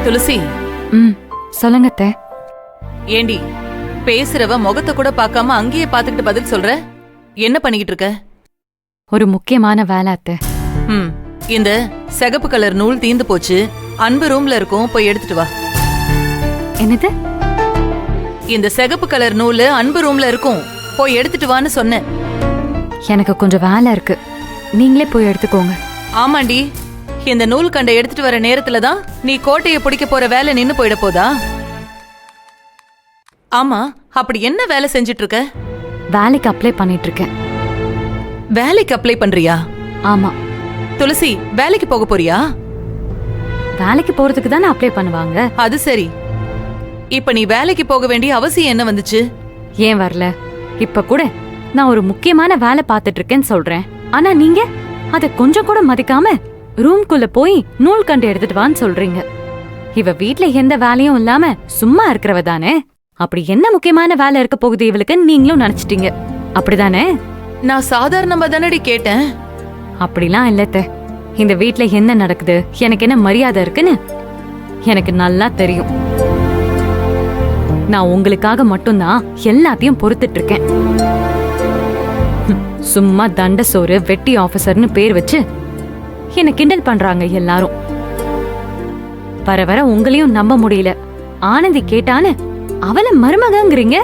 துளசி. சொல்லுங்க அத்தை. ஏண்டி பேசுறவ முகத்தை கூட பார்க்காம அங்கேயே பாத்துக்கிட்டு பதில் சொல்ற? என்ன பண்ணிக்கிட்டு இருக்க? ஒரு முக்கியமான வேலை அத்தை. இந்த சிகப்பு கலர் நூல் தீந்து போச்சு, அன்பு ரூம்ல இருக்கும், போய் எடுத்துட்டு வா. என்னது? இந்த சிகப்பு கலர் நூல் அன்பு ரூம்ல இருக்கும், போய் எடுத்துட்டு வான்னு சொன்னேன். எனக்கு கொஞ்சம் வேலை இருக்கு, நீங்களே போய் எடுத்துக்கோங்க. ஆமாண்டி, இந்த நூல் கண்டை எடுத்துட்டு வர நேரத்துல தான் நீ கோட்டையை பிடிக்க போற வேலை நின்னு போயிட போதா? ஆமா, அப்படி என்ன வேலை செஞ்சிட்டு இருக்க? வேலைக்கு அப்ளை பண்ணிட்டு இருக்கேன். வேலைக்கு அப்ளை பண்றியா? ஆமா. துளசி, வேலைக்கு போக போறியா? வேலைக்கு போறதுக்கு தானே அப்ளை பண்ணுவாங்க. அது சரி, இப்ப நீ வேலைக்கு போக வேண்டிய அவசியம் என்ன வந்துச்சு? ஏன் வரல? இப்ப கூட நான் ஒரு முக்கியமான வேலை பார்த்துட்டு இருக்கேன்னு சொல்றேன். ஆனா நீங்க அத கொஞ்சம் கூட மதிக்காம ரூம்குள்ள போய் நூல் கண்டு எடுத்துட்டு வான்னு சொல்றீங்க. இவ வீட்ல எந்த வேலையும் இல்லாம சும்மா இருக்கிறவ தானே. அப்படி என்ன முக்கியமான வேலை இருக்க போகுது இவளுக்கு நீங்களும் நினைச்சிட்டீங்க, அப்படிதானே? நான் சாதாரணமா தானடி கேட்டேன். அப்படிலாம் இல்லத்த. இந்த வீட்ல என்ன நடக்குது, எனக்கு என்ன மரியாதை இருக்குன்னு எனக்கு நல்லா தெரியும். நான் உங்களுக்காக மட்டும்தான் எல்லாத்தையும் பொறுத்துட்டு இருக்கேன். சும்மா தண்ட சோறு வெட்டி ஆபீசர்னு பேர் வச்சு என்ன கிண்டல் பண்றாங்க எல்லாரும். வர வர உங்களையும் நம்ப முடியல. ஆனந்தி கேட்டான்னு அவளை மருமகங்கிறீங்க.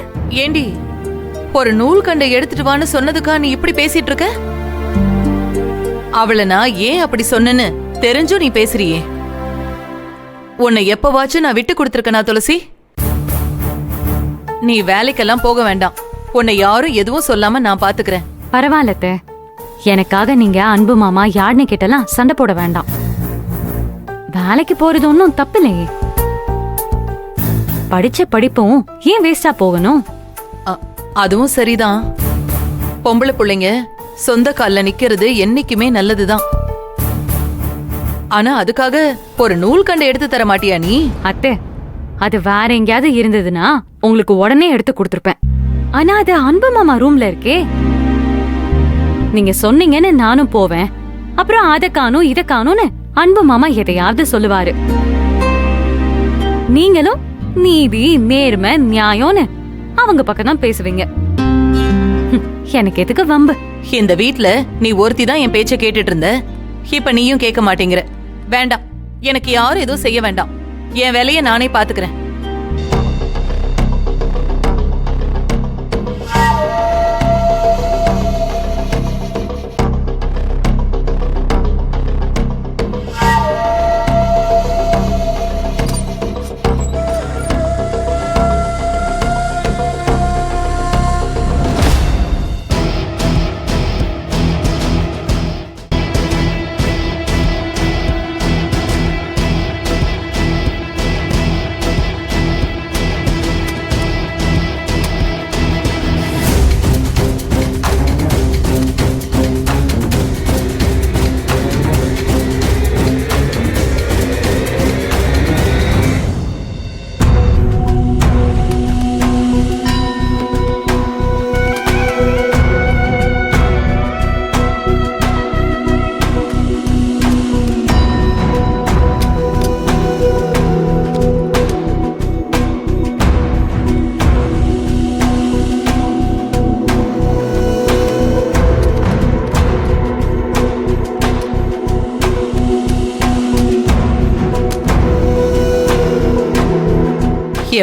ஏண்டி, ஒரு நூல் கண்டை எடுத்துட்டு வான்னு சொன்னதுக்கா நீ இப்படி பேசிட்டு இருக்க? அவளை நான் ஏன் அப்படி சொன்னேன்னு தெரிஞ்சும் நீ பேசுறியே. உன்னை எப்பவாச்சும் நான் விட்டு கொடுத்திருக்கனா துளசி? நீ வேலைக்கெல்லாம் போக வேண்டாம், உன்னை யாரும் எதுவும் சொல்லாம நான் பாத்துக்கிறேன். பரவாயில்லத்த, எனக்காக நீங்க அன்பு மாமா யாருன்னு கேட்டலாம் சண்டை போட வேண்டாம். வேலைக்கு போறது ஒன்னும் தப்பில்லையே. படிச்ச படிப்பும் ஏன் வேஸ்டா போகணும்? அதுவும் சரிதான். பொம்பளை பிள்ளைங்க சொந்த கால்ல நிக்கிறது என்னைக்குமே நல்லதுதான். ஆனா அதுக்காக ஒரு நூல் கண்டை எடுத்து தர மாட்டியா நீ? அத்தை, அது வேற எங்கேயாவது இருந்ததுன்னா உங்களுக்கு உடனே எடுத்து கொடுத்துருப்பேன். ஆனா அது அன்பு மாமா ரூம்ல இருக்கே. நீங்க சொன்னீங்கன்னு நானும் போவேன். அப்புறம் அத காணும் இத காணும்னு அன்பு மாமா எதையாவது சொல்லுவாரு. நீங்களும் நீதி நேர்மை நியாயம்னு அவங்க பக்கம் தான் பேசுவீங்க. எனக்கு எதுக்கு வம்பு? இந்த வீட்ல நீ ஒருத்தி தான் என் பேச்ச கேட்டுட்டு இருந்த, இப்ப நீயும் கேட்க மாட்டேங்கிற. வேண்டாம், எனக்கு யாரும் எதுவும் செய்ய வேண்டாம். என் வேலைய நானே பாத்துக்கிறேன்.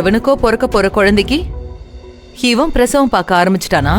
எவனுக்கோ பொறுக்க போற குழந்தைக்கு இவன் பிரசவம் பார்க்க ஆரம்பிச்சிட்டானா?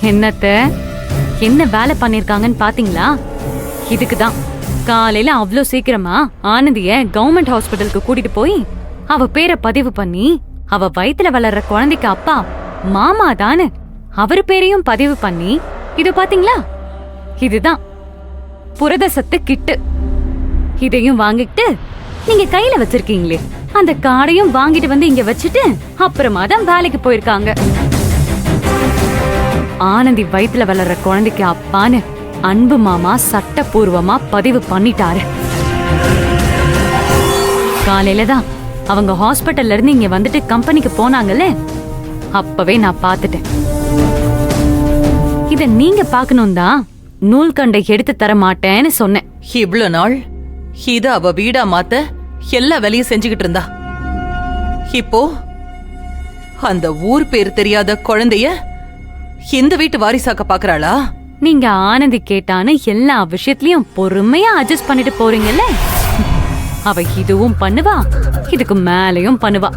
என்னத்த என்ன வேலை பண்ணிருக்காங்கன்னு பாத்தீங்களா? இதுக்குதான் காலையில அவ்ளோ சீக்கிரமா ஆனந்திய கவர்மெண்ட் ஹாஸ்பிட்டலுக்கு கூட்டிட்டு போய் அவ பேரை பதிவு பண்ணி அவ வயித்துல வளர்ற குழந்தைக்கு அப்பா மாமா தானு அவர் பேரையும் பதிவு பண்ணி இது பாத்தீங்களா? இதுதான் புரத சத்து கிட்டு. இதையும் வாங்கிட்டு நீங்க கையில வச்சிருக்கீங்களே அந்த கார்டையும் வாங்கிட்டு வந்து இங்க வச்சுட்டு அப்புறமா தான் வேலைக்கு போயிருக்காங்க. ஆனந்தி வயித்துல வளர்ற குழந்தைக்கு அப்பான்னு அன்பு மாமா சட்டப்பூர்வமா பதிவு பண்ணிட்டாரு. காலையில தான் அவங்க ஹாஸ்பிட்டல்ல இருந்து இங்க வந்துட்டு கம்பெனிக்கு போனாங்கல்ல, அப்பவே நான் பாத்துட்டேன். இத நீங்க பாக்கணும் தான் நூல்கண்டை எடுத்து தர மாட்டேன்னு சொன்னேன். இவ்ளோ நாள் இத அவ வீடா மாத்த எல்லா வேலையும் செஞ்சுக்கிட்டு இருந்தா. இப்போ அந்த ஊர் பேர் தெரியாத குழந்தைய இந்த வீட்டு வாரிசாக்க பாக்குறாளா? நீங்க ஆனந்தி கேட்டான்னு எல்லா விஷயத்திலயும் பொறுமையா அட்ஜஸ்ட் பண்ணிட்டு போறீங்கல்ல, அவ இதுவும் பண்ணுவா இதுக்கு மேலையும் பண்ணுவா.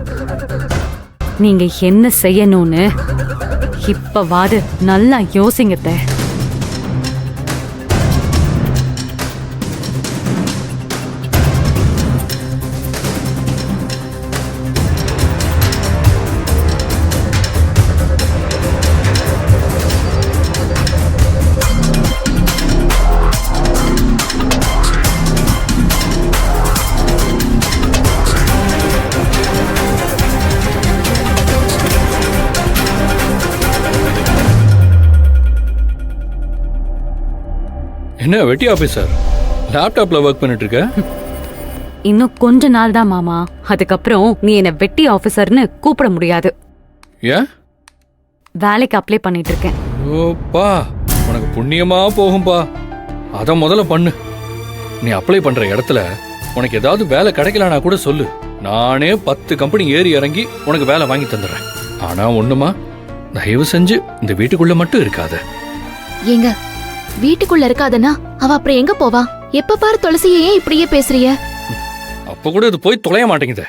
நீங்க என்ன செய்யணும்னு இப்பவாது நல்லா யோசிங்கத்த. என்ன வெட்டி ஆபீசர் லேப்டாப்ல ஒர்க் பண்ணிட்டு இருக்க? இன்னும் கொஞ்ச நாள் தான் மாமா, அதுக்கப்புறம் நீ என்ன வெட்டி ஆபீசர்னு கூப்பிட முடியாது. ஏன்? வேலைக்கு அப்ளை பண்ணிட்டு இருக்கேன். ஓப்பா, உனக்கு புண்ணியமா போகும்பா. அத முதல்ல பண்ணு. நீ அப்ளை பண்ற இடத்துல உனக்கு ஏதாவது வேலை கிடைக்கலனா கூட சொல்லு. நானே 10 கம்பெனி ஏறி இறங்கி உனக்கு வேலை வாங்கி தந்துடுறேன். ஆனா ஒண்ணுமா, தயவு செஞ்சு இந்த வீட்டுக்குள்ள மட்டும் இருக்காத. ஏங்க, வீட்டுக்குள்ள இருக்காதனா அவ அப்புறம் எங்க போவா? எப்ப பாரு துளசியே ஏன் இப்படியே பேசுறிய? அப்ப கூட இது போய் தொலைய மாட்டேங்குதே.